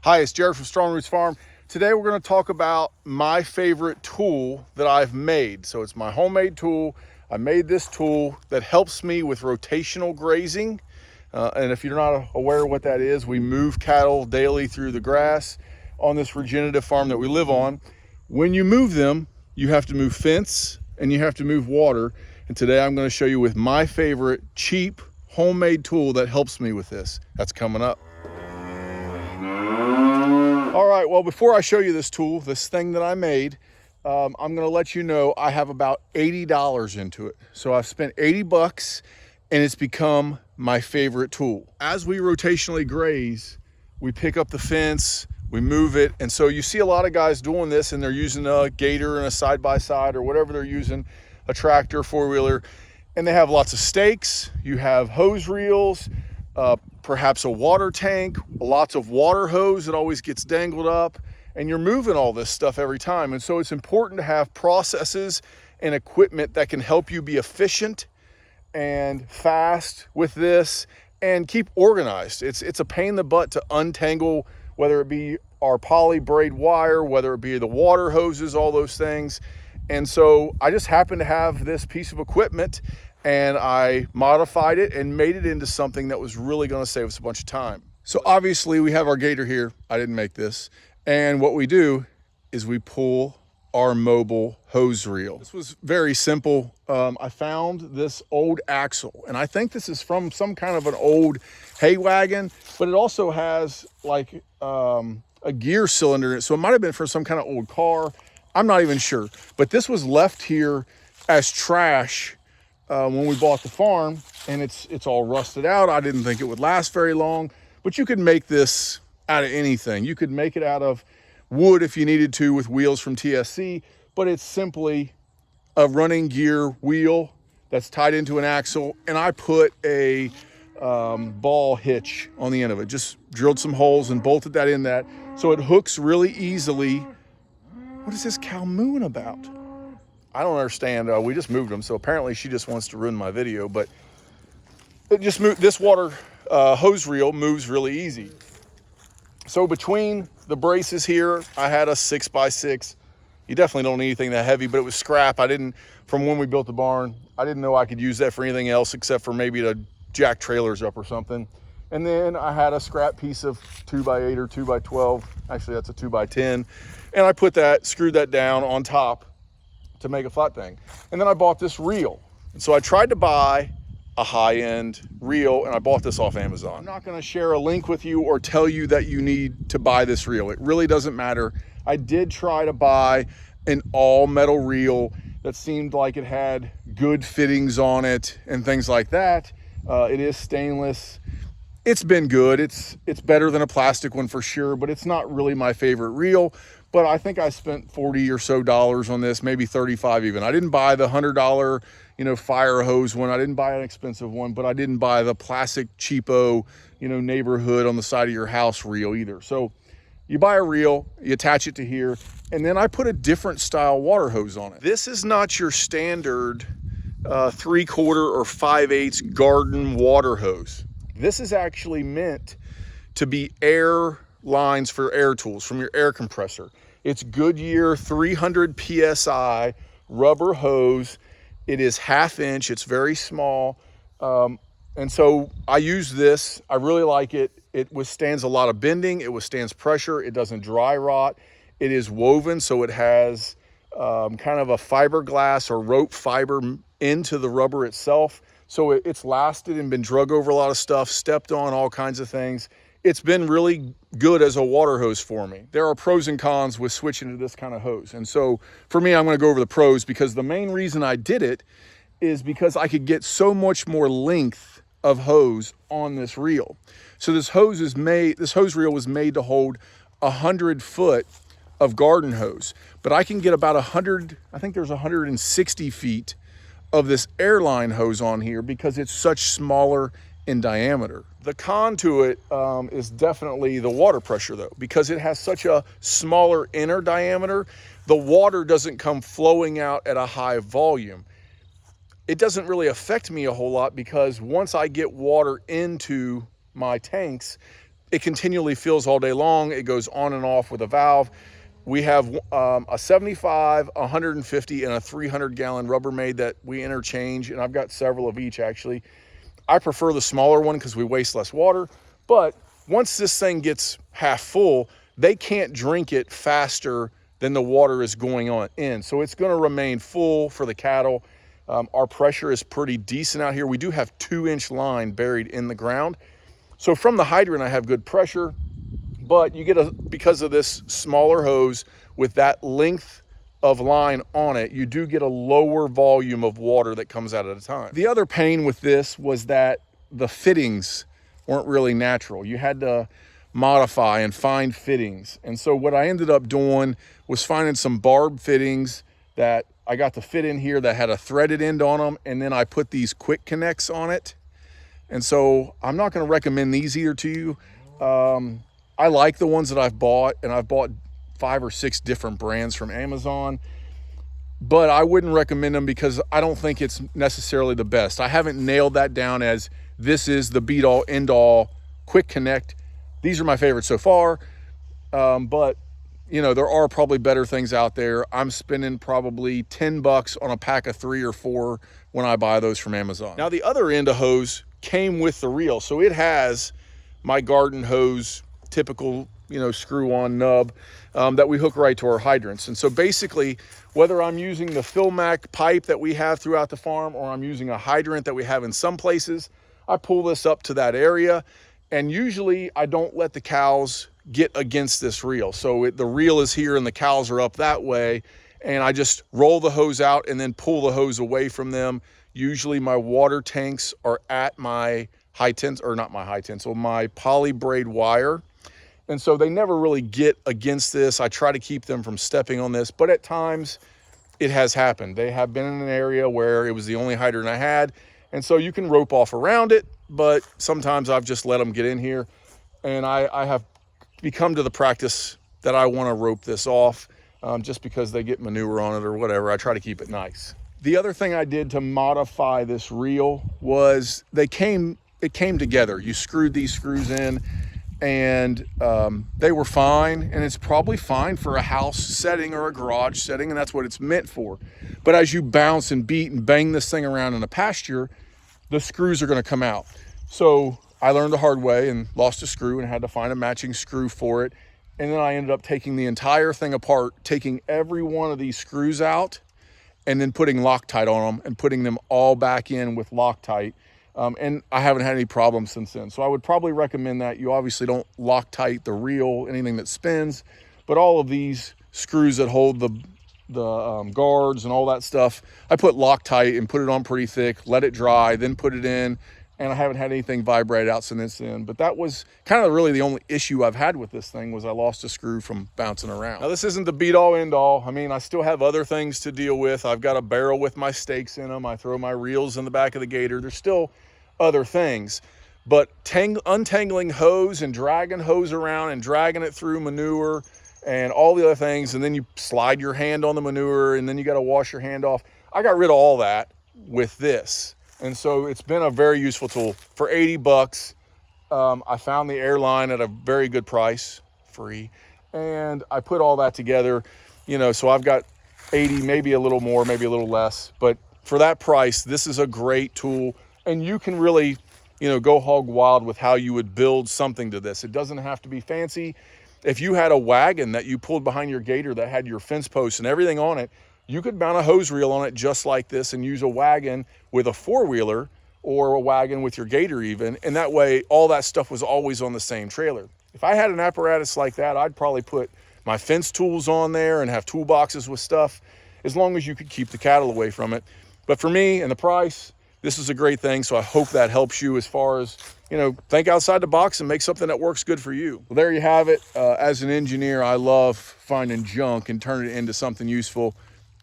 Hi, it's Jared from Strong Roots Farm. Today we're going to talk about my favorite tool that I've made. So it's my homemade tool. I made this tool that helps me with rotational grazing. And if you're not aware of what that is, we move cattle daily through the grass on this regenerative farm that we live on. When you move them, you have to move fence and you have to move water. And today I'm going to show you with my favorite cheap homemade tool that helps me with this. That's coming up. All right, well, before I show you this tool, this thing that I made, I'm gonna let you know I have about $80 into it. So I've spent 80 bucks and it's become my favorite tool. As we rotationally graze, we pick up the fence, we move it. And so you see a lot of guys doing this and they're using a gator and a side-by-side or whatever they're using, a tractor, four-wheeler, and they have lots of stakes. You have hose reels, perhaps a water tank, lots of water hose that always gets dangled up, and you're moving all this stuff every time. And so it's important to have processes and equipment that can help you be efficient and fast with this and keep organized. It's a pain in the butt to untangle, whether it be our poly braid wire, whether it be the water hoses, all those things. And so I just happen to have this piece of equipment and I modified it and made it into something that was really going to save us a bunch of time. So obviously we have our gator here. I didn't make this. And what we do is we pull our mobile hose reel. This was very simple. I found this old axle, and I think this is from some kind of an old hay wagon, but it also has like a gear cylinder in it. So it might've been for some kind of old car. I'm not even sure, but this was left here as trash when we bought the farm, and it's all rusted out. I didn't think it would last very long, but you could make this out of anything. You could make it out of wood if you needed to with wheels from TSC, but it's simply a running gear wheel that's tied into an axle, and I put a ball hitch on the end of it. Just drilled some holes and bolted that in that so it hooks really easily. What is this cow mooing about? I don't understand. We just moved them, so apparently she just wants to ruin my video, but it just moved. This water hose reel moves really easy. So between the braces here, I had a 6x6. You definitely don't need anything that heavy, but it was scrap. From when we built the barn, I didn't know I could use that for anything else except for maybe to jack trailers up or something. And then I had a scrap piece of 2x8 or 2x12. Actually, that's a 2x10. And I screwed that down on top to make a flat thing. And then I bought this reel. And so I tried to buy a high-end reel, and I bought this off Amazon. I'm not gonna share a link with you or tell you that you need to buy this reel. It really doesn't matter. I did try to buy an all-metal reel that seemed like it had good fittings on it and things like that. It is stainless. It's been good. It's better than a plastic one for sure, but it's not really my favorite reel. But I think I spent $40 or so on this, maybe 35 even. I didn't buy the $100, fire hose one. I didn't buy an expensive one, but I didn't buy the plastic cheapo, neighborhood on the side of your house reel either. So you buy a reel, you attach it to here, and then I put a different style water hose on it. This is not your standard 3/4 or 5/8 garden water hose. This is actually meant to be air lines for air tools from your air compressor. It's Goodyear 300 PSI rubber hose. It is 1/2 inch. It's very small. And so I use this. I really like it. It withstands a lot of bending. It withstands pressure. It doesn't dry rot. It is woven, so it has kind of a fiberglass or rope fiber into the rubber itself. So it's lasted and been drug over a lot of stuff, stepped on all kinds of things. It's been really good as a water hose for me. There are pros and cons with switching to this kind of hose. And so for me, I'm gonna go over the pros because the main reason I did it is because I could get so much more length of hose on this reel. So this hose reel was made to hold 100 foot of garden hose, but I can get about 100, I think there's 160 feet of this airline hose on here because it's such smaller in diameter. The con to it is definitely the water pressure though, because it has such a smaller inner diameter, the water doesn't come flowing out at a high volume. It doesn't really affect me a whole lot because once I get water into my tanks, it continually fills all day long. It goes on and off with a valve. We have a 75, 150, and a 300-gallon Rubbermaid that we interchange, and I've got several of each actually. I prefer the smaller one because we waste less water, but once this thing gets half full, they can't drink it faster than the water is going on in. So it's going to remain full for the cattle. Our pressure is pretty decent out here. We do have 2-inch line buried in the ground. So from the hydrant, I have good pressure, but you get because of this smaller hose with that length of line on it, you do get a lower volume of water that comes out at a time. The other pain with this was that the fittings weren't really natural. You had to modify and find fittings. And so what I ended up doing was finding some barb fittings that I got to fit in here that had a threaded end on them, and then I put these quick connects on it. And so I'm not going to recommend these either to you. I like the ones that I've bought, and I've bought 5 or 6 different brands from Amazon, but I wouldn't recommend them because I don't think it's necessarily the best. I haven't nailed that down as this is the beat all end all quick connect. These are my favorites so far, but you know, there are probably better things out there. I'm spending probably $10 on a pack of 3 or 4 when I buy those from Amazon. Now the other end of hose came with the reel, so it has my garden hose typical, you know, screw-on nub that we hook right to our hydrants. And so basically, whether I'm using the Filmac pipe that we have throughout the farm or I'm using a hydrant that we have in some places, I pull this up to that area, and usually I don't let the cows get against this reel. So the reel is here and the cows are up that way, and I just roll the hose out and then pull the hose away from them. Usually my water tanks are at my high tensile, or not my high tensile, my poly braid wire. And so they never really get against this. I try to keep them from stepping on this, but at times it has happened. They have been in an area where it was the only hydrant I had. And so you can rope off around it, but sometimes I've just let them get in here. And I have become to the practice that I want to rope this off just because they get manure on it or whatever. I try to keep it nice. The other thing I did to modify this reel was it came together. You screwed these screws in, and they were fine, and it's probably fine for a house setting or a garage setting, and that's what it's meant for. But as you bounce and beat and bang this thing around in a pasture, the screws are going to come out. So I learned the hard way and lost a screw and had to find a matching screw for it. And then I ended up taking the entire thing apart, taking every one of these screws out, and then putting Loctite on them and putting them all back in with Loctite. And I haven't had any problems since then. So I would probably recommend that. You obviously don't Loctite the reel, anything that spins, but all of these screws that hold the guards and all that stuff, I put Loctite and put it on pretty thick, let it dry, then put it in, and I haven't had anything vibrate out since then. But that was kind of really the only issue I've had with this thing, was I lost a screw from bouncing around. Now this isn't the be all end all. I mean, I still have other things to deal with. I've got a barrel with my stakes in them. I throw my reels in the back of the gator. There's still other things, but untangling hose and dragging hose around and dragging it through manure and all the other things, and then you slide your hand on the manure and then you got to wash your hand off. I got rid of all that with this. And so it's been a very useful tool. For 80 bucks, I found the airline at a very good price, free. And I put all that together, you know, so I've got 80, maybe a little more, maybe a little less. But for that price, this is a great tool. And you can really, you know, go hog wild with how you would build something to this. It doesn't have to be fancy. If you had a wagon that you pulled behind your gator that had your fence posts and everything on it, you could mount a hose reel on it just like this and use a wagon with a 4-wheeler or a wagon with your gator even. And that way, all that stuff was always on the same trailer. If I had an apparatus like that, I'd probably put my fence tools on there and have toolboxes with stuff, as long as you could keep the cattle away from it. But for me and the price, this is a great thing. So I hope that helps you as far as, you know, think outside the box and make something that works good for you. Well, there you have it. As an engineer, I love finding junk and turning it into something useful.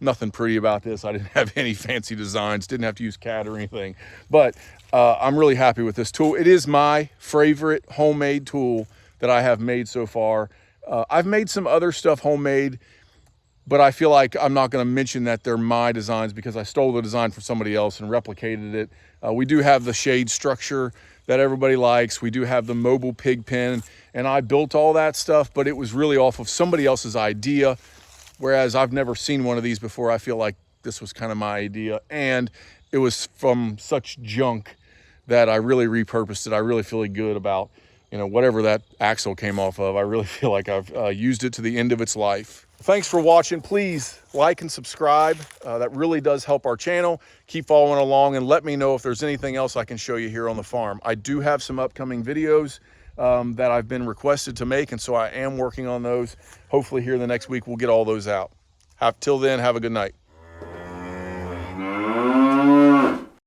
Nothing pretty about this. I didn't have any fancy designs, didn't have to use CAD or anything, but I'm really happy with this tool. It is my favorite homemade tool that I have made so far. I've made some other stuff homemade but I feel like I'm not going to mention that they're my designs because I stole the design from somebody else and replicated it. We do have the shade structure that everybody likes. We do have the mobile pig pen, and I built all that stuff, but it was really off of somebody else's idea. Whereas I've never seen one of these before. I feel like this was kind of my idea, and it was from such junk that I really repurposed it. I really feel good about, whatever that axle came off of. I really feel like I've used it to the end of its life. Thanks for watching. Please like and subscribe. That really does help our channel. Keep following along and let me know if there's anything else I can show you here on the farm. I do have some upcoming videos that I've been requested to make, and so I am working on those. Hopefully here in the next week we'll get all those out. Till then, have a good night.